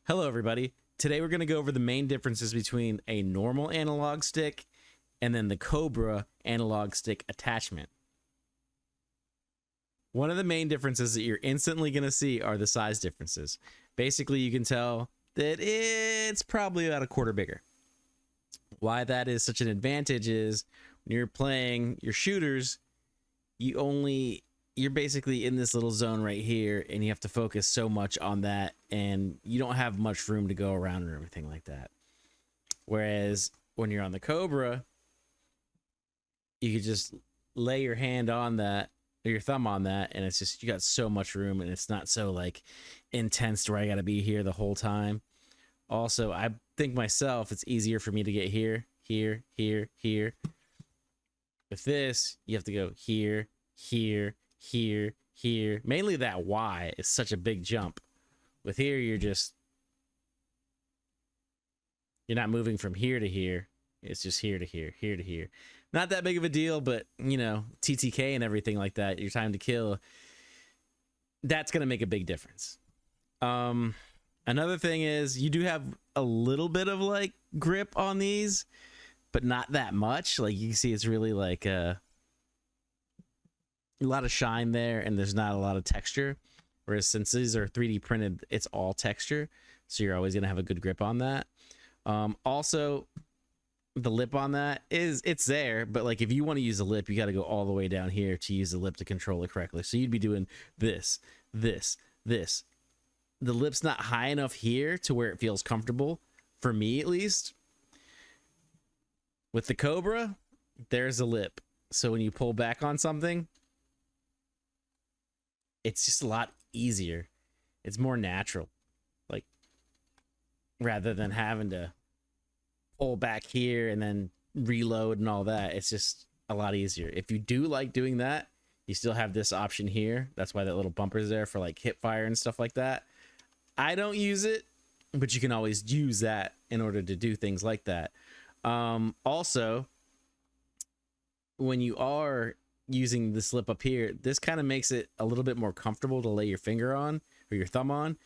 Hello everybody. Today we're going to go over the main differences between a normal analog stick and then the Cobra analog stick attachment. One of the main differences that you're instantly going to see are the size differences. Basically, you can tell that it's probably about a quarter bigger. Why that is such an advantage is when you're playing your shooters, you're basically in this little zone right here and you have to focus so much on that and you don't have much room to go around or everything like that. Whereas when you're on the Cobra, you could just lay your hand on that or your thumb on that and it's just, you got so much room and it's not so like intense to where I got to be here the whole time. Also, I think myself, it's easier for me to get here, here, here, here. With this, you have to go here, here, here, here. Mainly that Y is such a big jump. With here, you're not moving from here to here. It's just here to here, here to here. Not that big of a deal, but you know, TTK and everything like that, your time to kill, that's going to make a big difference. Another thing is you do have a little bit of like grip on these, but not that much. Like you can see it's really like a lot of shine there and there's not a lot of texture. Whereas since these are 3D printed, it's all texture. So you're always going to have a good grip on that. Also, the lip on that it's there, but like if you want to use a lip, you got to go all the way down here to use the lip to control it correctly. So you'd be doing this, this, this. The lip's not high enough here to where it feels comfortable, for me at least. With the Cobra, there's a lip. So when you pull back on something, it's just a lot easier. It's more natural. Like, rather than having to pull back here and then reload and all that, it's just a lot easier. If you do like doing that, you still have this option here. That's why that little bumper is there for like hip fire and stuff like that. I don't use it, but you can always use that in order to do things like that. Also, when you are using the slip up here, this kind of makes it a little bit more comfortable to lay your finger on or your thumb on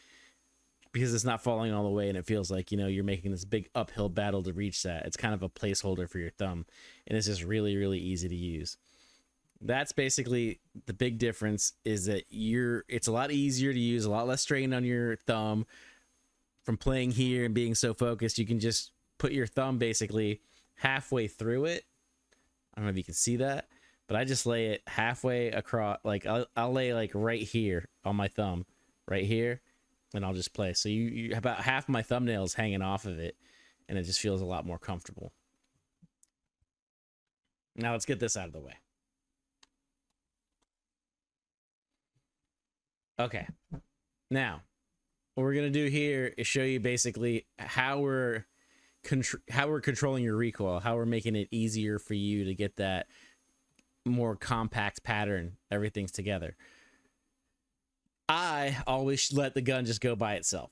because it's not falling all the way and it feels like, you know, you're making this big uphill battle to reach that. It's kind of a placeholder for your thumb and it's just really, really easy to use. That's basically the big difference, is that it's a lot easier to use, a lot less strain on your thumb from playing here and being so focused. You can just put your thumb basically halfway through it. I don't know if you can see that, but I just lay it halfway across. Like I'll lay like right here on my thumb, right here, and I'll just play. So you about half my thumbnails hanging off of it, and it just feels a lot more comfortable. Now let's get this out of the way. Okay, now what we're gonna do here is show you basically how we're controlling your recoil, how we're making it easier for you to get that more compact pattern. Everything's together. I always let the gun just go by itself,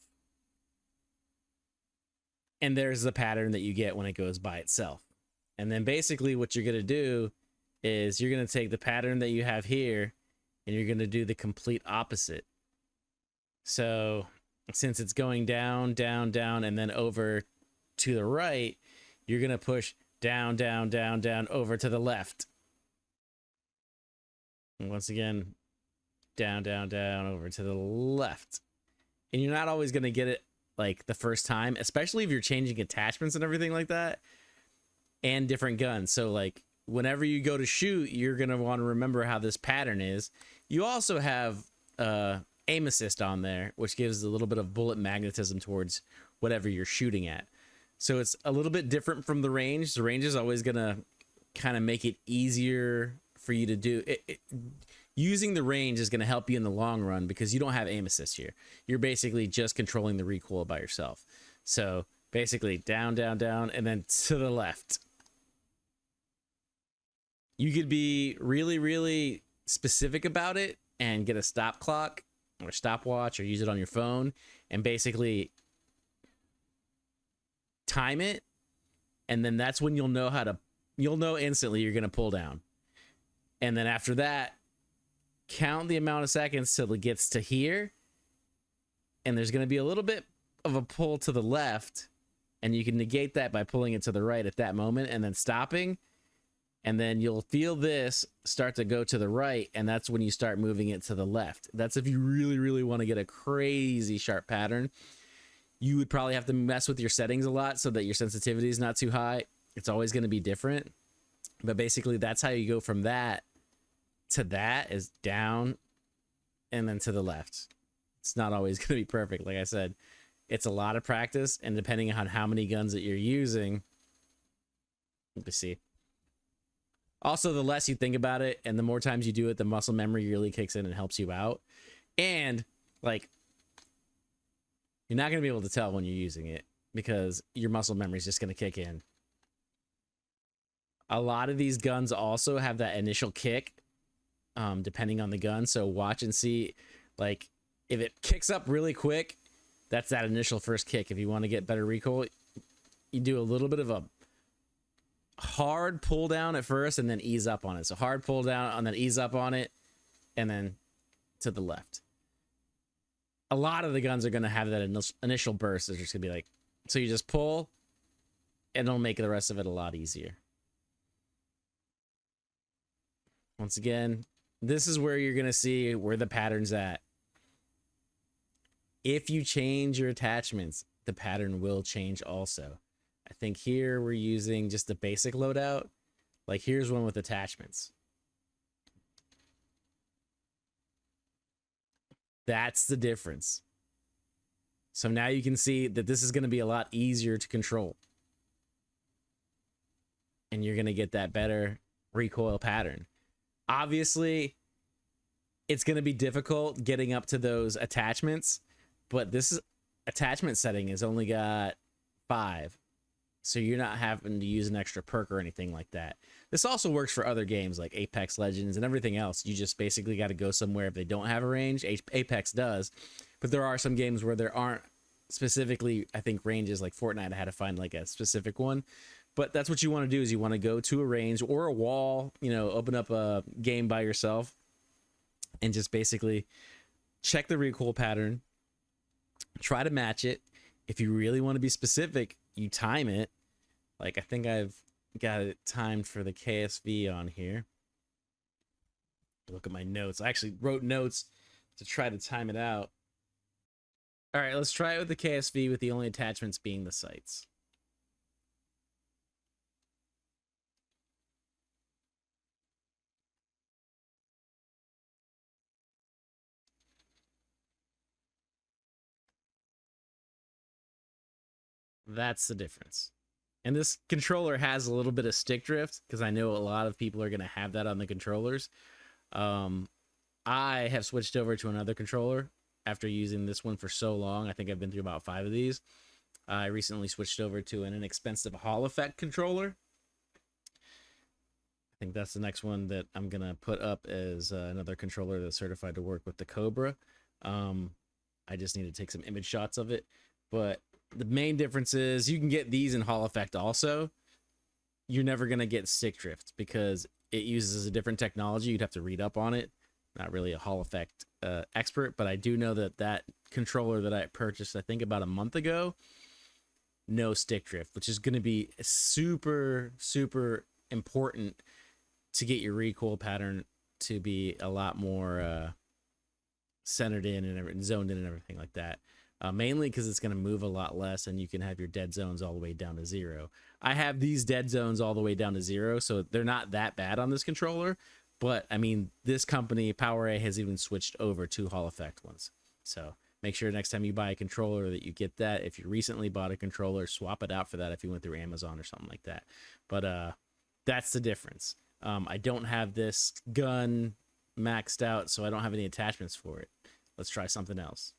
and there's the pattern that you get when it goes by itself. And then basically what you're gonna do is you're gonna take the pattern that you have here and you're going to do the complete opposite. So since it's going down, down, down, and then over to the right, you're going to push down, down, down, down, over to the left. And once again, down, down, down, over to the left. And you're not always going to get it like the first time, especially if you're changing attachments and everything like that, and different guns. So like whenever you go to shoot, you're going to want to remember how this pattern is. You also have aim assist on there, which gives a little bit of bullet magnetism towards whatever you're shooting at. So it's a little bit different from the range. The range is always going to kind of make it easier for you to do. Using the range is going to help you in the long run because you don't have aim assist here. You're basically just controlling the recoil by yourself. So basically down, down, down, and then to the left. You could be really, really specific about it and get a stop clock or stopwatch or use it on your phone and basically time it, and then that's when you'll know instantly you're going to pull down. And then after that, count the amount of seconds till it gets to here, and there's going to be a little bit of a pull to the left, and you can negate that by pulling it to the right at that moment and then stopping. And then you'll feel this start to go to the right, and that's when you start moving it to the left. That's if you really, really want to get a crazy sharp pattern. You would probably have to mess with your settings a lot so that your sensitivity is not too high. It's always going to be different. But basically, that's how you go from that to that, is down and then to the left. It's not always going to be perfect. Like I said, it's a lot of practice, and depending on how many guns that you're using, let me see. Also, the less you think about it and the more times you do it, the muscle memory really kicks in and helps you out. And like, you're not going to be able to tell when you're using it because your muscle memory is just going to kick in. A lot of these guns also have that initial kick, depending on the gun. So watch and see, like, if it kicks up really quick, that's that initial first kick. If you want to get better recoil, you do a little bit of a hard pull down at first and then ease up on it. So hard pull down and then ease up on it and then to the left. A lot of the guns are going to have that initial burst. It's just going to be like, so you just pull and it'll make the rest of it a lot easier. Once again, this is where you're going to see where the pattern's at. If you change your attachments, the pattern will change also. I think here we're using just the basic loadout. Like here's one with attachments. That's the difference. So now you can see that this is going to be a lot easier to control. And you're going to get that better recoil pattern. Obviously, it's going to be difficult getting up to those attachments, but this is attachment setting has only got 5. So you're not having to use an extra perk or anything like that. This also works for other games like Apex Legends and everything else. You just basically got to go somewhere if they don't have a range. Apex does, but there are some games where there aren't specifically, I think, ranges. Like Fortnite, I had to find like a specific one. But that's what you want to do, is you want to go to a range or a wall, you know, open up a game by yourself and just basically check the recoil pattern, try to match it. If you really want to be specific, you time it. Like I think I've got it timed for the KSV on here. Look at my notes. I actually wrote notes to try to time it out. All right, let's try it with the KSV with the only attachments being the sights. That's the difference. And this controller has a little bit of stick drift because I know a lot of people are going to have that on the controllers. I have switched over to another controller after using this one for so long. I think I've been through about 5 of these. I recently switched over to an inexpensive Hall Effect controller. I think that's the next one that I'm going to put up as another controller that's certified to work with the Cobra. I just need to take some image shots of it. But the main difference is you can get these in Hall Effect also. You're never going to get stick drift because it uses a different technology. You'd have to read up on it. Not really a Hall Effect expert, but I do know that that controller that I purchased, I think about a month ago, no stick drift, which is going to be super, super important to get your recoil pattern to be a lot more centered in and zoned in and everything like that. Mainly because it's going to move a lot less and you can have your dead zones all the way down to 0. I have these dead zones all the way down to 0, so they're not that bad on this controller. But, I mean, this company, PowerA, has even switched over to Hall Effect ones. So make sure next time you buy a controller that you get that. If you recently bought a controller, swap it out for that if you went through Amazon or something like that. But that's the difference. I don't have this gun maxed out, so I don't have any attachments for it. Let's try something else.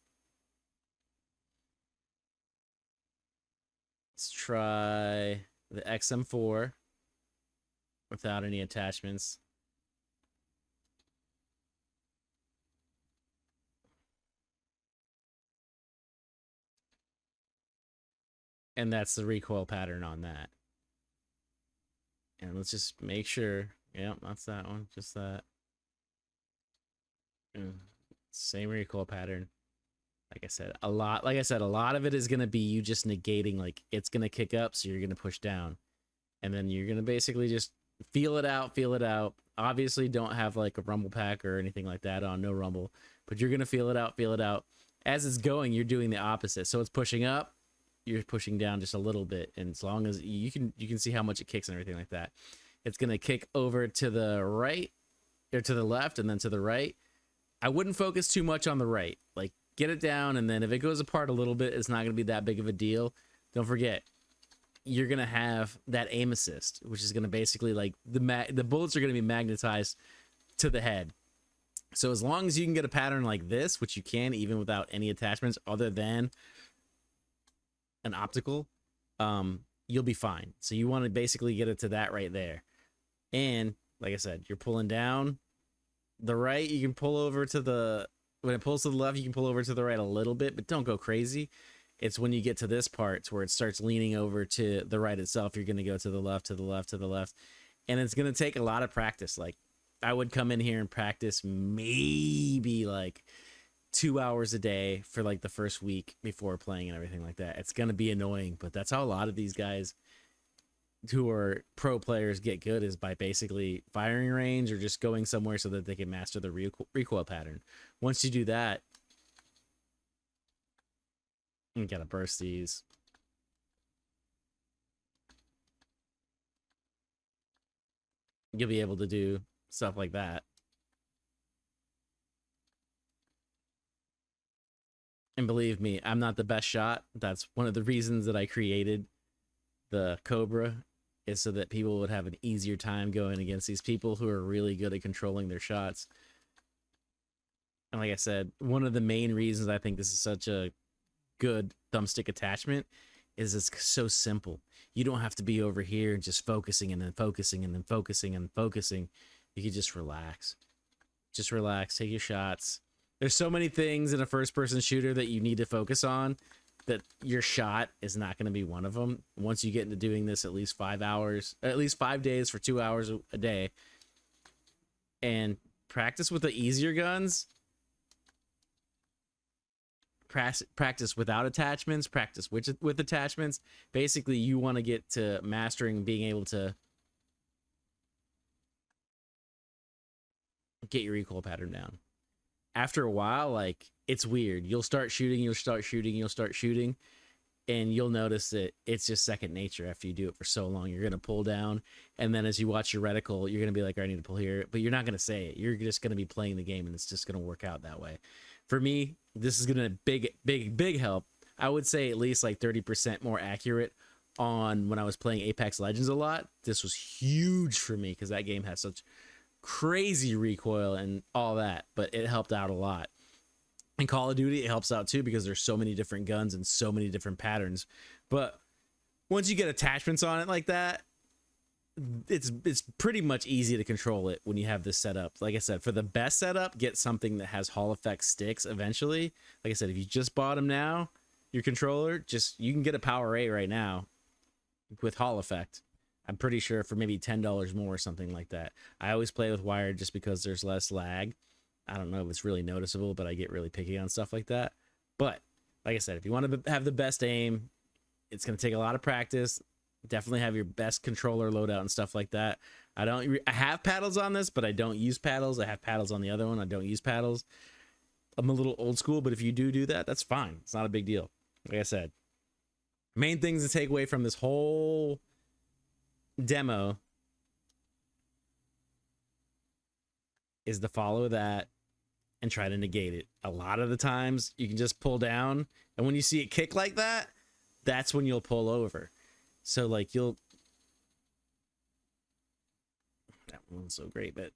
Let's try the XM4 without any attachments. And that's the recoil pattern on that. And let's just make sure. Yep, that's that one. Just that. Same recoil pattern. Like I said, a lot of it is going to be you just negating, like, it's going to kick up, so you're going to push down. And then you're going to basically just feel it out. Obviously, don't have like a rumble pack or anything like that on, no rumble, but you're going to feel it out. As it's going, you're doing the opposite. So it's pushing up, you're pushing down just a little bit. And as long as you can see how much it kicks and everything like that. It's going to kick over to the right or to the left and then to the right. I wouldn't focus too much on the right. Like, get it down, and then if it goes apart a little bit, it's not going to be that big of a deal. Don't forget, you're going to have that aim assist, which is going to basically, like, the bullets are going to be magnetized to the head. So as long as you can get a pattern like this, which you can even without any attachments other than an optical, you'll be fine. So you want to basically get it to that right there. And like I said, you're pulling down the right. You can pull over to the, when it pulls to the left, you can pull over to the right a little bit, but don't go crazy. It's when you get to this part where it starts leaning over to the right itself, you're going to go to the left. And it's going to take a lot of practice. Like, I would come in here and practice maybe like 2 hours a day for like the first week before playing and everything like that. It's going to be annoying, but that's how a lot of these guys who are pro players get good, is by basically firing range or just going somewhere so that they can master the recoil pattern. Once you do that, you gotta burst these. You'll be able to do stuff like that. And believe me, I'm not the best shot. That's one of the reasons that I created the Cobra, is so that people would have an easier time going against these people who are really good at controlling their shots. And like I said, one of the main reasons I think this is such a good thumbstick attachment is it's so simple. You don't have to be over here and just focusing and then focusing and then focusing and focusing. You can just relax. Just relax, take your shots. There's so many things in a first-person shooter that you need to focus on, that your shot is not going to be one of them. Once you get into doing this at least 5 hours, at least 5 days for 2 hours a day, and practice with the easier guns, practice without attachments, practice with attachments. Basically, you want to get to mastering being able to get your recoil pattern down. After a while, like, it's weird. You'll start shooting, and you'll notice that it's just second nature after you do it for so long. You're going to pull down, and then as you watch your reticle, you're going to be like, I need to pull here, but you're not going to say it. You're just going to be playing the game, and it's just going to work out that way. For me, this is going to big help. I would say at least like 30% more accurate on when I was playing Apex Legends a lot. This was huge for me because that game has such crazy recoil and all that, but it helped out a lot. In Call of Duty, it helps out too because there's so many different guns and so many different patterns. But once you get attachments on it like that, it's pretty much easy to control it when you have this setup. Like I said, for the best setup, get something that has Hall effect sticks eventually. Like I said, if you just bought them now, your controller, you can get a Power 8 right now with Hall effect. I'm pretty sure for maybe $10 more or something like that. I always play with wired just because there's less lag. I don't know if it's really noticeable, but I get really picky on stuff like that. But like I said, if you want to have the best aim, it's going to take a lot of practice. Definitely have your best controller loadout and stuff like that. I have paddles on this, but I don't use paddles. I have paddles on the other one. I don't use paddles. I'm a little old school, but if you do that, that's fine. It's not a big deal. Like I said, main things to take away from this whole demo is to follow that and try to negate it. A lot of the times you can just pull down, and when you see it kick like that, that's when you'll pull over. So like that one's so great, but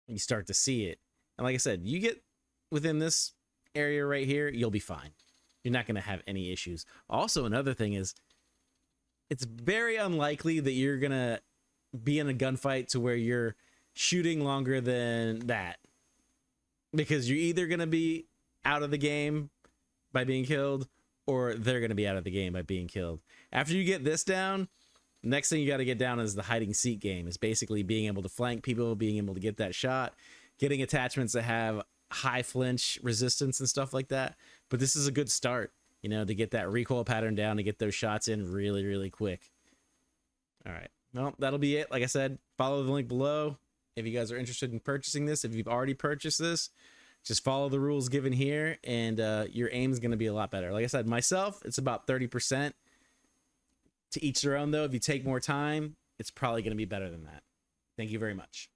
you start to see it. And like I said, you get within this area right here, you'll be fine. You're not going to have any issues. Also, another thing is, it's very unlikely that you're going to be in a gunfight to where you're shooting longer than that, because you're either going to be out of the game by being killed, or they're going to be out of the game by being killed. After you get this down, next thing you got to get down is the hiding seat game. Is basically being able to flank people, being able to get that shot, getting attachments that have high flinch resistance and stuff like that. But this is a good start, you know, to get that recoil pattern down, to get those shots in really, really quick. All right. Well, that'll be it. Like I said, follow the link below if you guys are interested in purchasing this. If you've already purchased this, just follow the rules given here, and your aim is going to be a lot better. Like I said, myself, it's about 30%. To each their own, though. If you take more time, it's probably going to be better than that. Thank you very much.